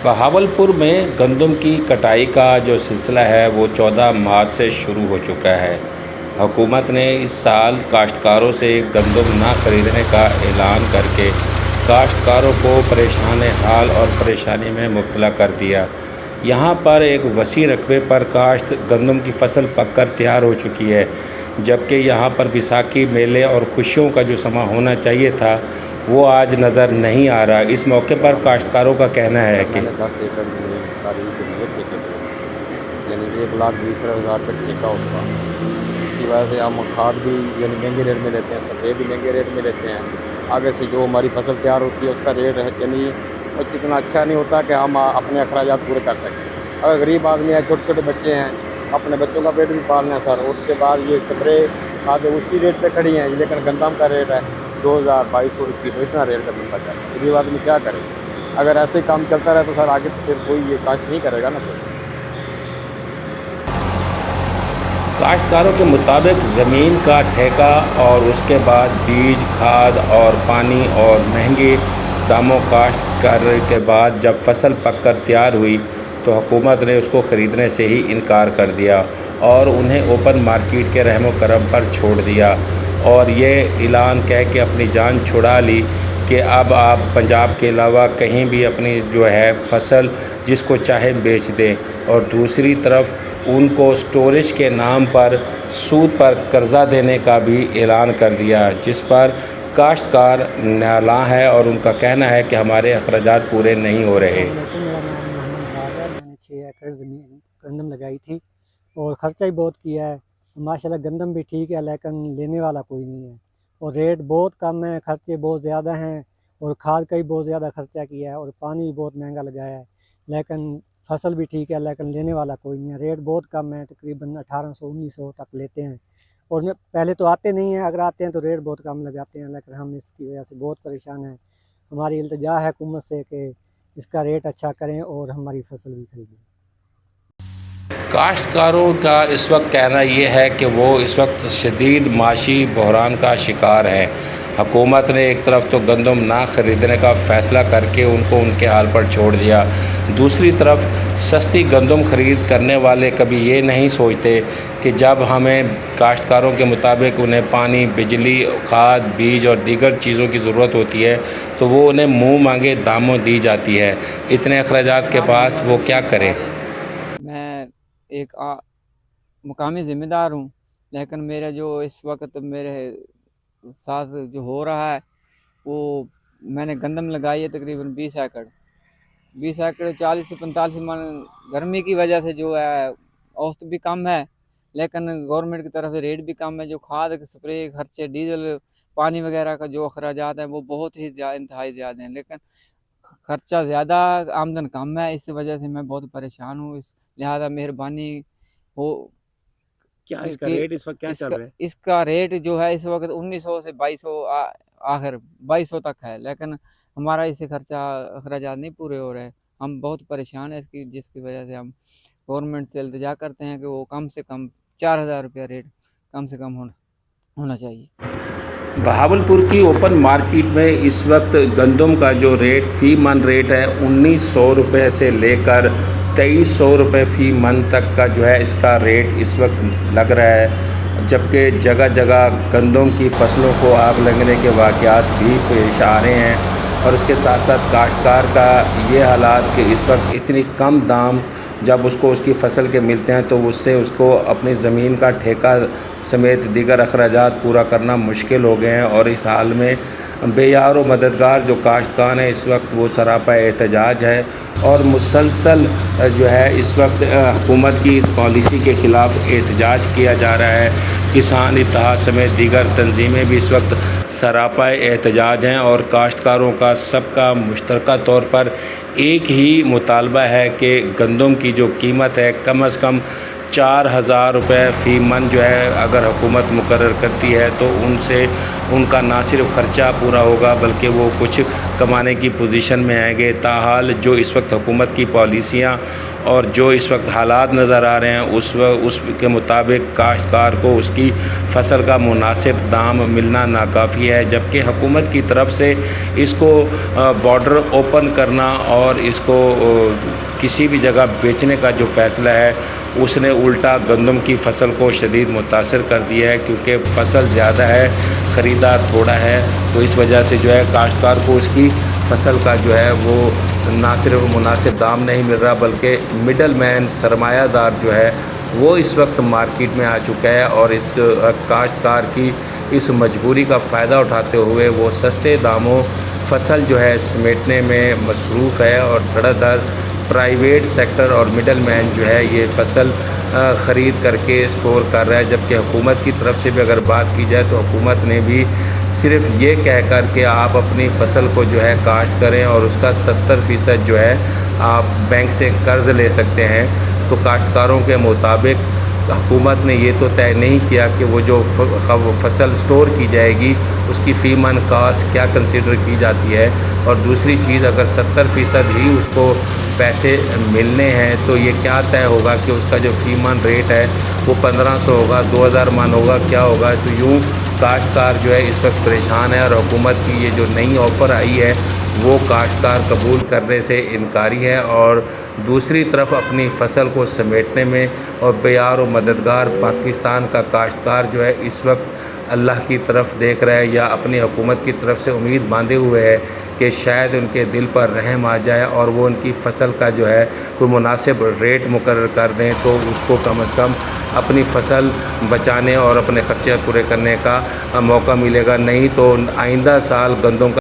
بہاولپور میں گندم کی کٹائی کا جو سلسلہ ہے وہ 14 مارچ سے شروع ہو چکا ہے۔ حکومت نے اس سال کاشتکاروں سے گندم نہ خریدنے کا اعلان کر کے کاشتکاروں کو پریشان حال اور پریشانی میں مبتلا کر دیا۔ یہاں پر ایک وسیع رقبے پر کاشت گندم کی فصل پک کر تیار ہو چکی ہے، جبکہ یہاں پر بیساکھی میلے اور خوشیوں کا جو سماں ہونا چاہیے تھا وہ آج نظر نہیں آ رہا۔ اس موقع پر کاشتکاروں کا کہنا ہے کہ 10 ایکڑ زمین قریب لیے ٹھیکے پہ، یعنی 1,20,000 روپے ٹھیکہ اس کا۔ اس کی وجہ سے ہم کھاد بھی یعنی مہنگے ریٹ میں لیتے ہیں، سپرے بھی مہنگے ریٹ میں لیتے ہیں۔ آگے سے جو ہماری فصل تیار ہوتی ہے اس کا ریٹ ہے یعنی اتنا اچھا نہیں ہوتا کہ ہم اپنے اخراجات پورے کر سکیں۔ اگر غریب آدمی ہے، چھوٹے چھوٹے بچے ہیں، اپنے بچوں کا پیٹ بھی پالنا ہے سر، اس کے بعد یہ سپرے کھادیں اسی ریٹ پہ کھڑی ہیں، لیکن گندم کا ریٹ ہے 2,000 2,200 2,100 اتنا ریٹ کا ملتا جاتا ہے۔ غریب آدمی کیا کرے؟ اگر ایسے کام چلتا رہے تو سر آگے پھر کوئی یہ کاشت نہیں کرے گا نا۔ پھر کاشتکاروں کے مطابق زمین کا ٹھیکہ اور اس کے بعد بیج، کھاد اور پانی اور مہنگے داموں کاشت کرنے کے بعد جب فصل پک کر تیار ہوئی تو حکومت نے اس کو خریدنے سے ہی انکار کر دیا اور انہیں اوپن مارکیٹ کے رحم و کرم پر چھوڑ دیا اور یہ اعلان کہہ کے اپنی جان چھڑا لی کہ اب آپ پنجاب کے علاوہ کہیں بھی اپنی جو ہے فصل جس کو چاہے بیچ دیں، اور دوسری طرف ان کو سٹوریج کے نام پر سود پر قرضہ دینے کا بھی اعلان کر دیا، جس پر کاشتکار نالاں ہے اور ان کا کہنا ہے کہ ہمارے اخراجات پورے نہیں ہو رہے۔ السلام علیکم، میرا نام محمد مراد ہے۔ میں نے 6 ایکڑ زمین گندم لگائی تھی اور خرچہ بھی بہت کیا ہے۔ ماشاءاللہ گندم بھی ٹھیک ہے لیکن لینے والا کوئی نہیں ہے اور ریٹ بہت کم ہے، خرچے بہت زیادہ ہیں اور کھاد کا بھی بہت زیادہ خرچہ کیا ہے اور پانی بھی بہت مہنگا لگایا ہے، لیکن فصل بھی ٹھیک ہے لیکن لینے والا کوئی نہیں ہے۔ ریٹ بہت کم ہے، تقریباً 1,800 1,900 تک لیتے ہیں اور پہلے تو آتے نہیں ہیں، اگر آتے ہیں تو ریٹ بہت کم لگاتے ہیں، لیکن ہم اس کی وجہ سے بہت پریشان ہیں۔ ہماری التجا ہے حکومت سے کہ اس کا ریٹ اچھا کریں اور ہماری فصل بھی خریدیں۔ کاشتکاروں کا اس وقت کہنا یہ ہے کہ وہ اس وقت شدید معاشی بحران کا شکار ہیں۔ حکومت نے ایک طرف تو گندم نہ خریدنے کا فیصلہ کر کے ان کو ان کے حال پر چھوڑ دیا، دوسری طرف سستی گندم خرید کرنے والے کبھی یہ نہیں سوچتے کہ جب ہمیں کاشتکاروں کے مطابق انہیں پانی، بجلی، کھاد، بیج اور دیگر چیزوں کی ضرورت ہوتی ہے تو وہ انہیں منہ مانگے داموں دی جاتی ہے۔ اتنے اخراجات کے پاس وہ کیا کریں؟ میں ایک مقامی ذمہ دار ہوں، لیکن میرا جو اس وقت میرے ساتھ جو ہو رہا ہے وہ میں نے گندم لگائی ہے تقریباً 20 ایکڑ 40 سے 45 من۔ گرمی کی وجہ سے جو ہے اوسط بھی کم ہے، لیکن گورنمنٹ کی طرف سے ریٹ بھی کم ہے۔ جو کھاد سپرے خرچے، ڈیزل، پانی وغیرہ کا جو اخراجات ہیں وہ بہت ہی انتہائی زیادہ ہیں، لیکن خرچہ زیادہ، آمدن کم ہے۔ اس وجہ سے میں بہت پریشان ہوں، لہذا مہربانی ہو کیا اس کا ریٹ اس وقت کیا چل رہا ہے؟ اس کا ریٹ جو ہے اس وقت 1,900 سے 2,200 آخر 2,200 تک ہے، لیکن ہمارا اس سے خرچہ اخراجات نہیں پورے ہو رہے۔ ہم بہت پریشان ہیں جس کی وجہ سے ہم گورنمنٹ سے التجا کرتے ہیں کہ وہ کم سے کم 4,000 روپیہ ریٹ کم سے کم ہونا چاہیے۔ بہاولپور کی اوپن مارکیٹ میں اس وقت گندم کا جو ریٹ فی من ریٹ ہے 1,900 روپے سے لے کر 2,300 روپے فی من تک کا جو ہے اس کا ریٹ اس وقت لگ رہا ہے، جبکہ جگہ جگہ گندم کی فصلوں کو آگ لگنے کے واقعات بھی پیش آ رہے ہیں، اور اس کے ساتھ ساتھ کاشتکار کا یہ حالات کہ اس وقت اتنی کم دام جب اس کو اس کی فصل کے ملتے ہیں تو اس سے اس کو اپنی زمین کا ٹھیکہ سمیت دیگر اخراجات پورا کرنا مشکل ہو گئے ہیں، اور اس حال میں بے یار و مددگار جو کاشتکار ہیں اس وقت وہ سراپا احتجاج ہے اور مسلسل جو ہے اس وقت حکومت کی اس پالیسی کے خلاف احتجاج کیا جا رہا ہے۔ کسان اتحاد سمیت دیگر تنظیمیں بھی اس وقت سراپا احتجاج ہیں اور کاشتکاروں کا سب کا مشترکہ طور پر ایک ہی مطالبہ ہے کہ گندم کی جو قیمت ہے کم از کم 4,000 روپے فی من جو ہے اگر حکومت مقرر کرتی ہے تو ان سے ان کا نہ صرف خرچہ پورا ہوگا بلکہ وہ کچھ کمانے کی پوزیشن میں آئیں گے۔ تاحال جو اس وقت حکومت کی پالیسیاں اور جو اس وقت حالات نظر آ رہے ہیں اس کے مطابق کاشتکار کو اس کی فصل کا مناسب دام ملنا ناکافی ہے، جبکہ حکومت کی طرف سے اس کو بارڈر اوپن کرنا اور اس کو کسی بھی جگہ بیچنے کا جو فیصلہ ہے اس نے الٹا گندم کی فصل کو شدید متاثر کر دیا ہے، کیونکہ فصل زیادہ ہے، خریدار تھوڑا ہے، تو اس وجہ سے جو ہے کاشتکار کو اس کی فصل کا جو ہے وہ نہ صرف مناسب دام نہیں مل رہا، بلکہ مڈل مین سرمایہ دار جو ہے وہ اس وقت مارکیٹ میں آ چکا ہے، اور اس کاشتکار کی اس مجبوری کا فائدہ اٹھاتے ہوئے وہ سستے داموں فصل جو ہے سمیٹنے میں مصروف ہے، اور دھڑا دھڑ پرائیویٹ سیکٹر اور مڈل مین جو ہے یہ فصل خرید کر کے اسٹور کر رہا ہے، جبکہ حکومت کی طرف سے بھی اگر بات کی جائے تو حکومت نے بھی صرف یہ کہہ کر کہ آپ اپنی فصل کو جو ہے کاشت کریں اور اس کا 70% جو ہے آپ بینک سے قرض لے سکتے ہیں، تو کاشتکاروں کے مطابق حکومت نے یہ تو طے نہیں کیا کہ وہ جو فصل اسٹور کی جائے گی اس کی فی من کاسٹ کیا کنسیڈر کی جاتی ہے، اور دوسری چیز اگر 70% ہی اس کو پیسے ملنے ہیں تو یہ کیا طے ہوگا کہ اس کا جو فی من ریٹ ہے وہ 1500 ہوگا، 2000 من ہوگا، کیا ہوگا؟ تو یوں کاشتکار جو ہے اس وقت پریشان ہے، اور حکومت کی یہ جو نئی آفر آئی ہے وہ کاشتکار قبول کرنے سے انکاری ہے، اور دوسری طرف اپنی فصل کو سمیٹنے میں اور بیار و مددگار پاکستان کا کاشتکار جو ہے اس وقت اللہ کی طرف دیکھ رہا ہے، یا اپنی حکومت کی طرف سے امید باندھے ہوئے ہے کہ شاید ان کے دل پر رحم آ جائے اور وہ ان کی فصل کا جو ہے کوئی مناسب ریٹ مقرر کر دیں، تو اس کو کم از کم اپنی فصل بچانے اور اپنے خرچے پورے کرنے کا موقع ملے گا، نہیں تو آئندہ سال گندم کا